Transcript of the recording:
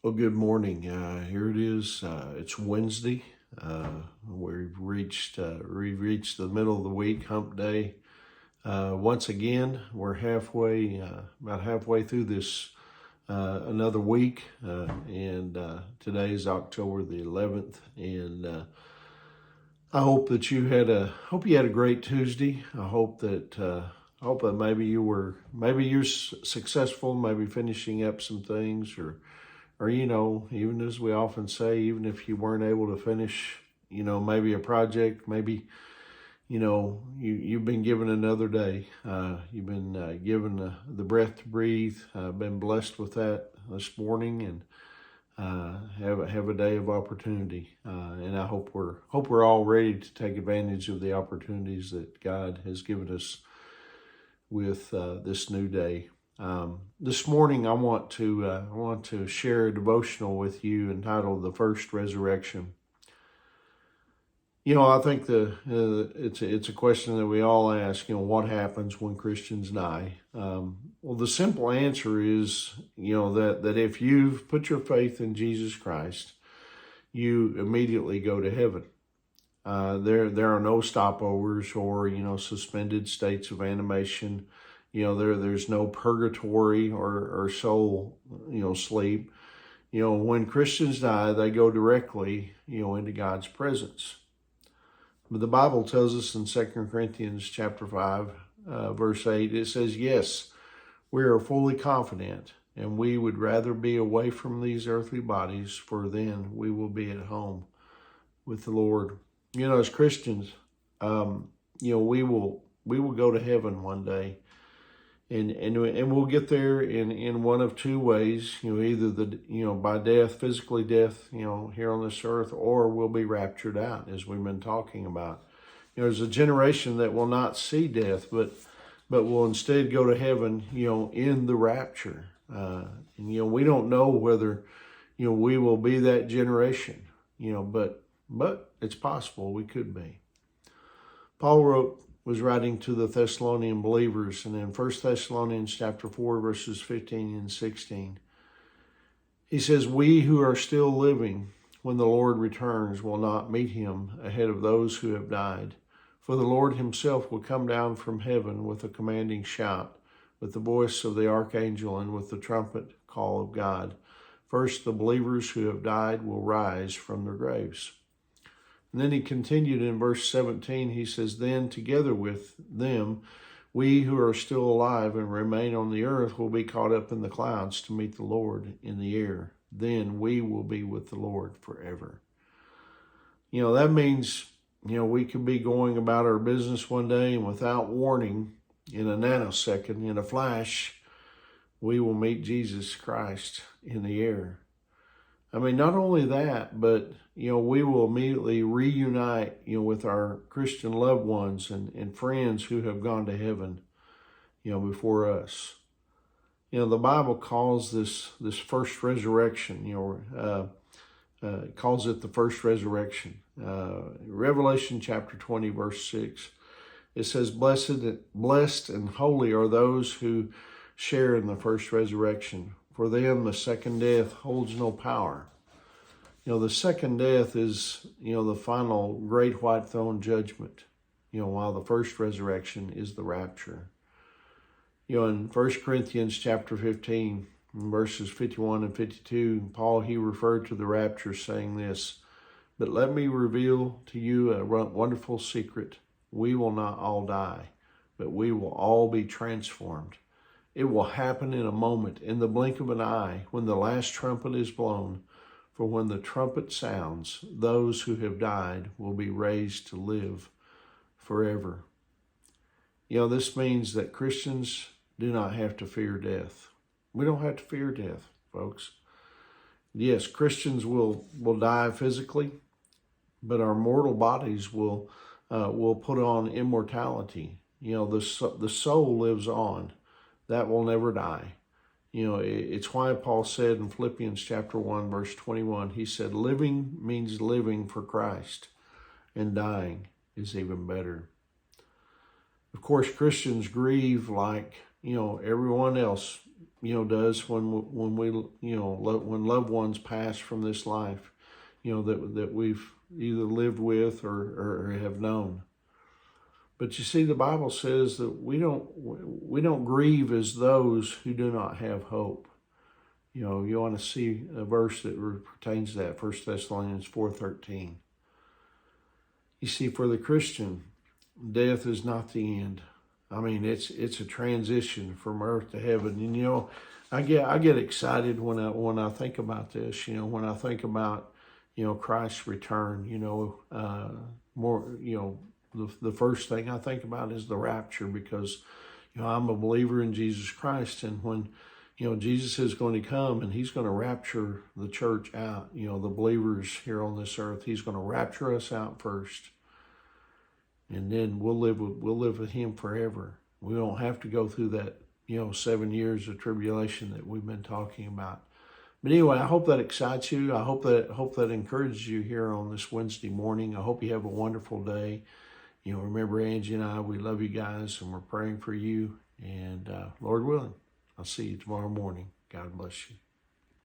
Well, good morning. Here it is. It's Wednesday. We've reached the middle of the week, Hump Day. Once again, we're about halfway through this another week, and today is October the 11th. And I hope that you had a great Tuesday. I hope that maybe you're successful, maybe finishing up some things, or even as we often say, even if you weren't able to finish, maybe a project, maybe you've been given another day. You've been given the breath to breathe. Been blessed with that this morning, and have a day of opportunity. And I hope we're all ready to take advantage of the opportunities that God has given us with this new day. This morning, I want to share a devotional with you entitled "The First Resurrection." I think it's a question that we all ask. What happens when Christians die? Well, the simple answer is, that if you've put your faith in Jesus Christ, you immediately go to heaven. There are no stopovers or suspended states of animation. There's no purgatory or soul sleep. When Christians die, they go directly into God's presence. But the Bible tells us in 2 Corinthians chapter 5, verse 8, it says, "Yes, we are fully confident, and we would rather be away from these earthly bodies, for then we will be at home with the Lord." As Christians, we will go to heaven one day, and we'll get there in one of two ways. Either by death, physically death, here on this earth, or we'll be raptured out, as we've been talking about. There's a generation that will not see death, but will instead go to heaven, in the rapture. And we don't know whether we will be that generation, but it's possible we could be. Paul was writing to the Thessalonian believers, and in 1 Thessalonians chapter 4, verses 15 and 16, he says, "We who are still living when the Lord returns will not meet him ahead of those who have died. For the Lord himself will come down from heaven with a commanding shout, with the voice of the archangel, and with the trumpet call of God. First, the believers who have died will rise from their graves." And then he continued in verse 17, he says, "Then together with them, we who are still alive and remain on the earth will be caught up in the clouds to meet the Lord in the air. Then we will be with the Lord forever." That means, we could be going about our business one day, and without warning, in a nanosecond, in a flash, we will meet Jesus Christ in the air. Not only that, but, we will immediately reunite, with our Christian loved ones and friends who have gone to heaven, before us. The Bible calls this first resurrection, calls it the first resurrection. Revelation chapter 20, verse 6, it says, Blessed and holy are those who share in the first resurrection. For them, the second death holds no power. The second death is, the final great white throne judgment, while the first resurrection is the rapture. In 1 Corinthians chapter 15, verses 51 and 52, Paul, he referred to the rapture saying this, "But let me reveal to you a wonderful secret. We will not all die, but we will all be transformed. It will happen in a moment, in the blink of an eye, when the last trumpet is blown. For when the trumpet sounds, those who have died will be raised to live forever." This means that Christians do not have to fear death. We don't have to fear death, folks. Yes, Christians will die physically, but our mortal bodies will put on immortality. The soul lives on. That will never die. It's why Paul said in Philippians chapter 1, verse 21, he said, "Living means living for Christ, and dying is even better." Of course, Christians grieve like everyone else, does when we, when loved ones pass from this life, that we've either lived with or have known. But you see, the Bible says that we don't grieve as those who do not have hope. You want to see a verse that pertains to that, 1 Thessalonians 4:13. You see, for the Christian, death is not the end. I mean, it's a transition from earth to heaven. And I get excited when I think about this. When I think about Christ's return. More. The first thing I think about is the rapture, because I'm a believer in Jesus Christ, and when Jesus is going to come and he's going to rapture the church out, the believers here on this earth. He's going to rapture us out first, and then we'll live with him forever. We don't have to go through that 7 years of tribulation that we've been talking about. But anyway, I hope that excites you. I hope that encourages you here on this Wednesday morning. I hope you have a wonderful day. Remember, Angie and I, we love you guys, and we're praying for you. And Lord willing, I'll see you tomorrow morning. God bless you.